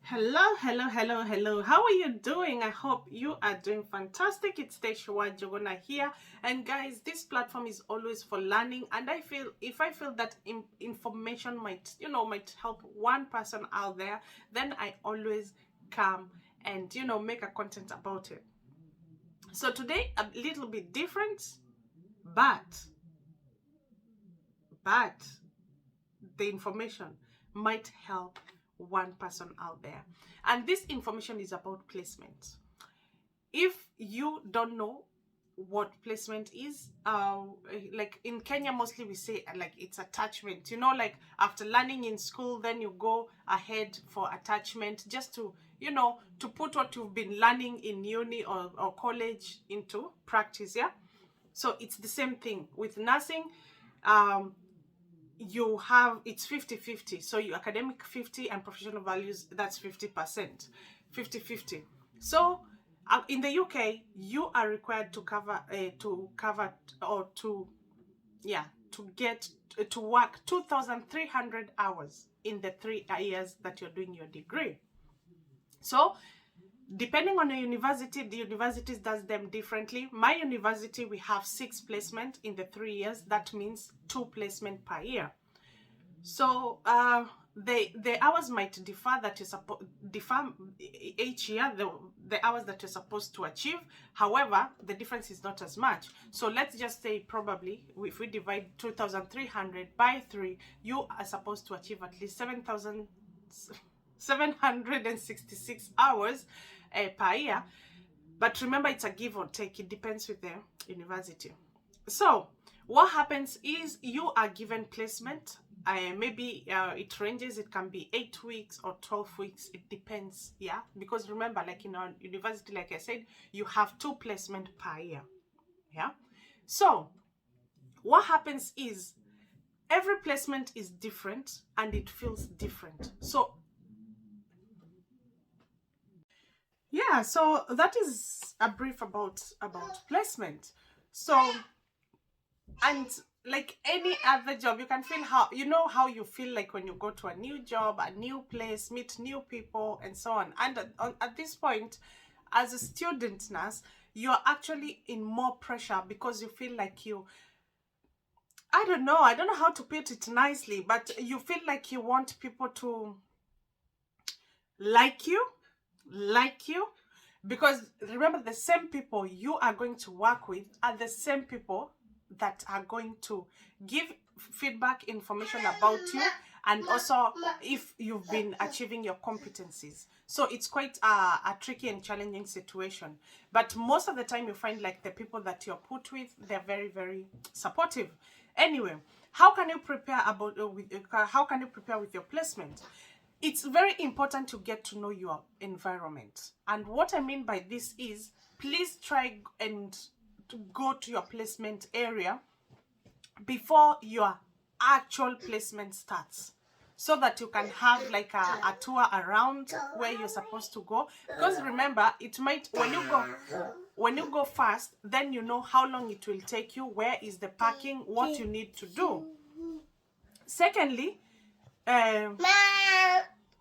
Hello. How are you doing? I hope you are doing fantastic. It's Teshua Jogona here. And guys, this platform is always for learning. And if I feel that information might help one person out there, then I always come and, make a content about it. So today, a little bit different, but the information might help one person out there. And this information is about placement. If you don't know what placement is, like in Kenya, mostly we say like it's attachment. Like after learning in school, then you go ahead for attachment just to put what you've been learning in uni or college into practice. Yeah. So it's the same thing with nursing. You have, it's 50-50. So your academic 50 and professional values, that's 50%, 50-50. So in the UK, you are required to get to work 2,300 hours in the 3 years that you're doing your degree. So depending on the universities does them differently. My university, we have 6 placement in the 3 years. That means 2 placement per year. So the hours might differ each year, the hours that you're supposed to achieve. However, the difference is not as much. So let's just say probably if we divide 2,300 by 3, you are supposed to achieve at least 7,766 hours per year. But remember, it's a give or take. It depends with the university. So what happens is you are given placement. Maybe it ranges. It can be 8 weeks or 12 weeks. It depends. Yeah. Because remember, like in our university, like I said, you have 2 placement per year. Yeah. So what happens is every placement is different and it feels different. So yeah, so that is a brief about placement. So, and like any other job, you can feel how you feel like when you go to a new job, a new place, meet new people and so on. And at this point, as a student nurse, you're actually in more pressure because you feel like I don't know how to put it nicely, but you feel like you want people to like you, because remember, the same people you are going to work with are the same people that are going to give feedback, information about you, and also if you've been achieving your competencies. So it's quite a tricky and challenging situation, but most of the time you find like the people that you're put with, they're very, very supportive. Anyway, how can you prepare with your placement? It's very important to get to know your environment. And what I mean by this is, please try and to go to your placement area before your actual placement starts, so that you can have like a tour around where you're supposed to go. Because remember, it might, when you go fast, then you know how long it will take you, where is the parking, what you need to do. Secondly,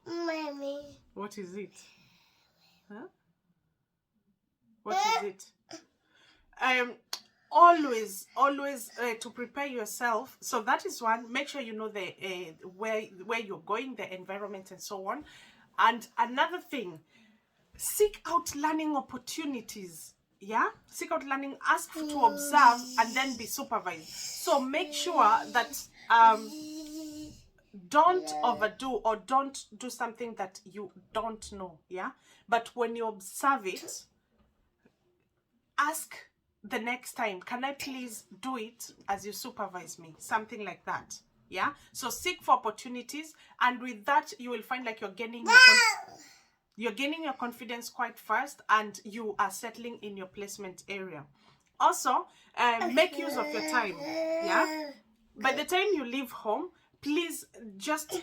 Mommy. What is it? Huh? What is it? Always to prepare yourself. So that is one. Make sure you know the where you're going, the environment, and so on. And another thing, seek out learning opportunities. Yeah, seek out learning. Ask to observe and then be supervised. So make sure that don't overdo or don't do something that you don't know. Yeah, but when you observe it, ask the next time, can I please do it as you supervise me? Something like that. Yeah, so seek for opportunities, and with that you will find like you're gaining your confidence quite fast, and you are settling in your placement area. Also, make use of your time. Yeah, by the time you leave home, please just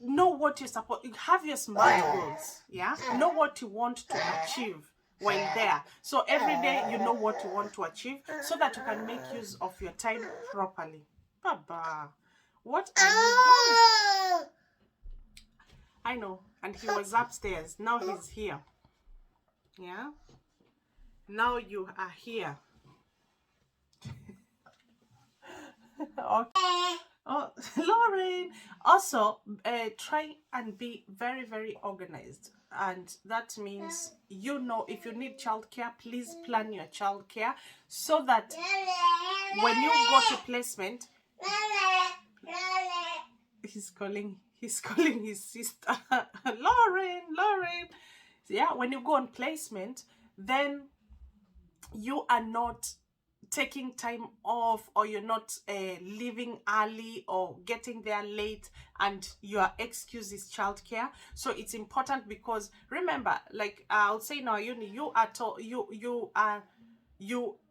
know what you're supposed. Have your smart goals. Yeah, know what you want to achieve while there. So every day you know what you want to achieve, so that you can make use of your time properly. Baba, what are you doing? I know. And he was upstairs. Now he's here. Yeah. Now you are here. Okay. Oh, Lauren. Also, try and be very, very organized. And that means, you know, if you need childcare, please plan your childcare so that when you go to placement, he's calling his sister. Lauren. Yeah, when you go on placement, then you are not taking time off, or you're not leaving early or getting there late and your excuse is childcare. So it's important, because remember, like I'll say now, uni, you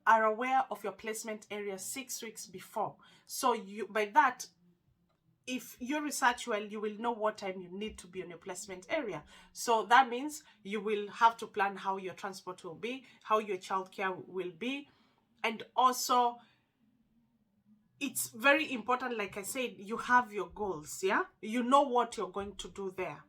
are aware of your placement area 6 weeks before. So you, by that, if you research well, you will know what time you need to be on your placement area. So that means you will have to plan how your transport will be, how your childcare will be. And also, it's very important, like I said, you have your goals, yeah? You know what you're going to do there.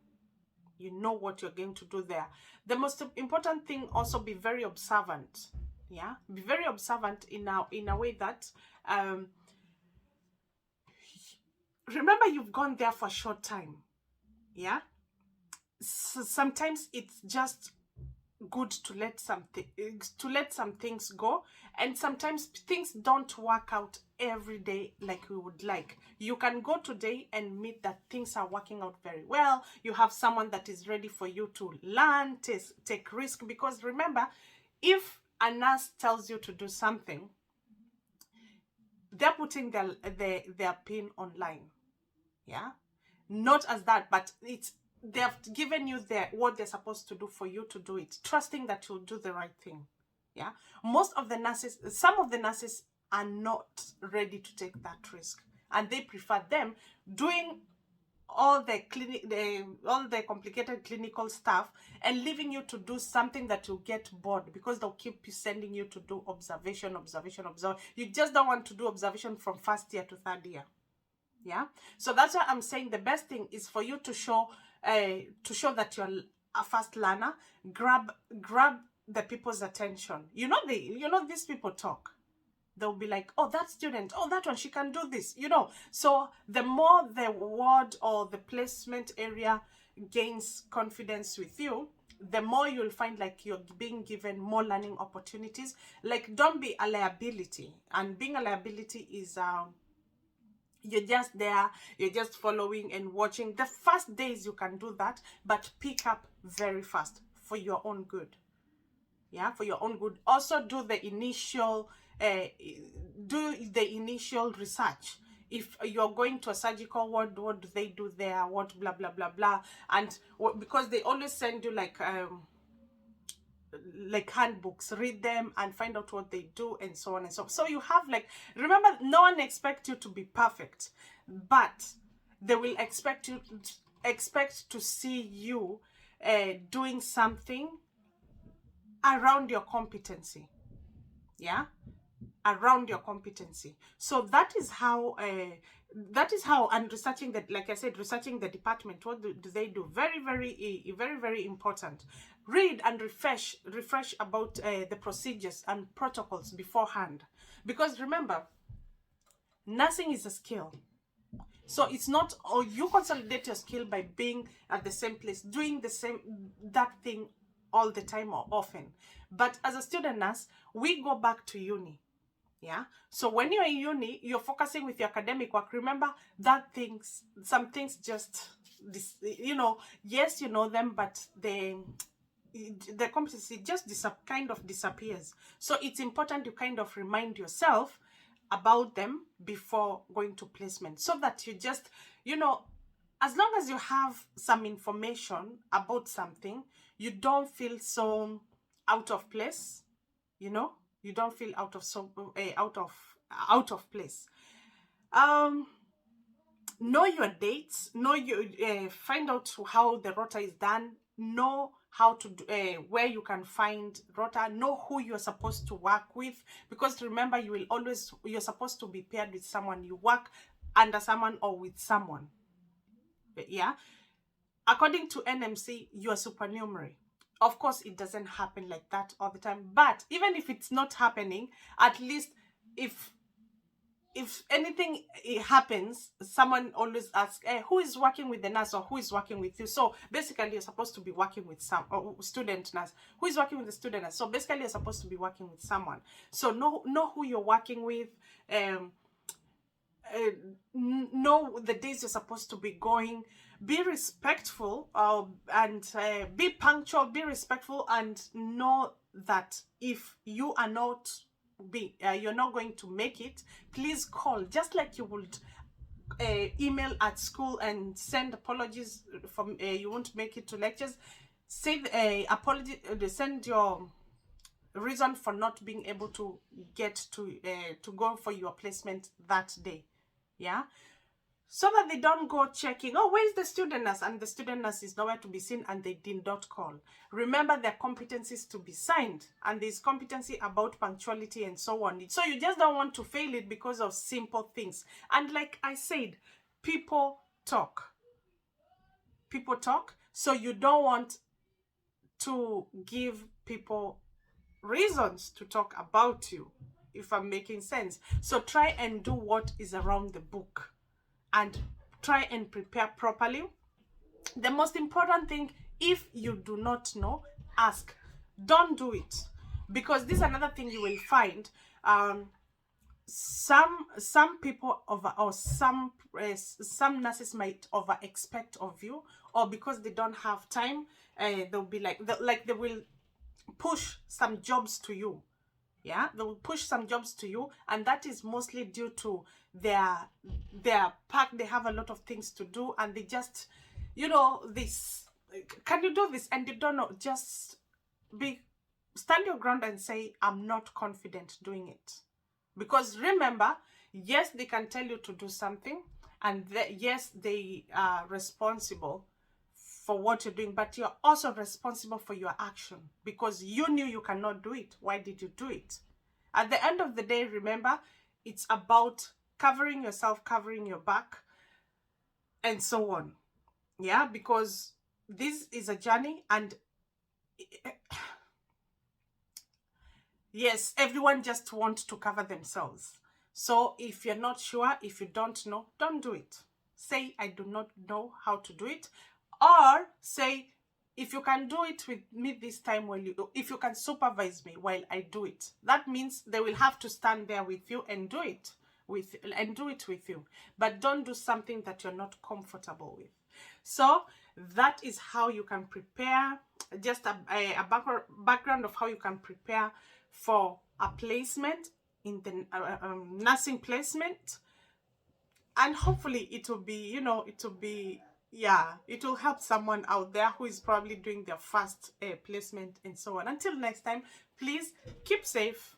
You know what you're going to do there. The most important thing, also be very observant, yeah? Be very observant in a way that, remember, you've gone there for a short time, yeah? So sometimes it's just good to let some things go, and sometimes things don't work out every day like we would like. You can go today and meet that things are working out very well. You have someone that is ready for you to learn, take risk, because remember, if a nurse tells you to do something, they're putting their pin online, yeah? Not as that, but they have given you what they're supposed to do for you to do it, trusting that you'll do the right thing, yeah? Some of the nurses are not ready to take that risk, and they prefer them doing all the complicated clinical stuff and leaving you to do something that you'll get bored, because they'll keep sending you to do observation. You just don't want to do observation from first year to third year, yeah? So that's why I'm saying the best thing is for you to show that you're a fast learner. Grab the people's attention. You know, these people talk. They'll be like, oh, that student, oh, that one, she can do this, you know. So the more the ward or the placement area gains confidence with you, the more you'll find like you're being given more learning opportunities. Like, don't be a liability. And being a liability is you're just there, you're just following and watching. The first days you can do that, but pick up very fast for your own good, yeah? For your own good. Also do the initial research. If you're going to a surgical ward, what do they do there, what blah blah blah blah. And because they always send you like handbooks, read them and find out what they do, and so on and so on. So you have, like, remember, no one expects you to be perfect, but they will expect to see you doing something around your competency, yeah? Around your competency. So that is how and researching that, like I said, researching the department, what do they do, very very important. Read and refresh about the procedures and protocols beforehand, because remember, nursing is a skill. So it's not, or you consolidate your skill by being at the same place, doing that thing all the time or often. But as a student nurse, we go back to uni, yeah? So when you're in uni, you're focusing with your academic work. Remember that some things just, you know, yes, you know them, but the competency just kind of disappears. So it's important to kind of remind yourself about them before going to placement, so that you just, you know, as long as you have some information about something, you don't feel so out of place, you know? You don't feel out of place. Know your dates, find out how the rota is done, know how to do, where you can find rota, know who you're supposed to work with, because remember, you're supposed to be paired with someone. You work under someone or with someone, yeah? according to NMC, you are supernumerary. Of course, it doesn't happen like that all the time. But even if it's not happening, at least if anything happens, someone always asks, hey, who is working with the nurse or who is working with you? So basically, you're supposed to be working with some student nurse. Who is working with the student nurse? So basically, you're supposed to be working with someone. So know who you're working with. Know the days you're supposed to be going. Be respectful and be punctual. Be respectful, and know that if you are not you're not going to make it, please call, just like you would email at school and send apologies from you won't make it to lectures. Say apology, send your reason for not being able to get to go for your placement that day. Yeah, so that they don't go checking, oh, where is the student nurse, and the student nurse is nowhere to be seen and they did not call. Remember, their competencies to be signed, and there's competency about punctuality and so on. So you just don't want to fail it because of simple things. And like I said, people talk, so you don't want to give people reasons to talk about you, if I'm making sense. So try and do what is around the book and try and prepare properly. The most important thing, if you do not know, ask. Don't do it, because this is another thing you will find. Some people some nurses might over expect of you, or because they don't have time, they'll be like they will push some jobs to you. Yeah, they will push some jobs to you, and that is mostly due to their pack. They have a lot of things to do, and they just, this, can you do this? And you don't know. Just stand your ground and say, I'm not confident doing it. Because remember, yes, they can tell you to do something, and yes, they are responsible for what you're doing, but you're also responsible for your action, because you knew you cannot do it. Why did you do it? At the end of the day, remember, it's about covering yourself, covering your back, and so on. Yeah, because this is a journey, and yes, everyone just wants to cover themselves. So if you're not sure, if you don't know, don't do it. Say, I do not know how to do it. Or say, if you can do it with me this time, if you can supervise me while I do it. That means they will have to stand there with you and do it with you. But don't do something that you're not comfortable with. So that is how you can prepare, just a background of how you can prepare for a placement in the nursing placement. And hopefully it will be, it will help someone out there who is probably doing their first placement and so on. Until next time, please keep safe,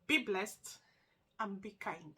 be blessed, and be kind.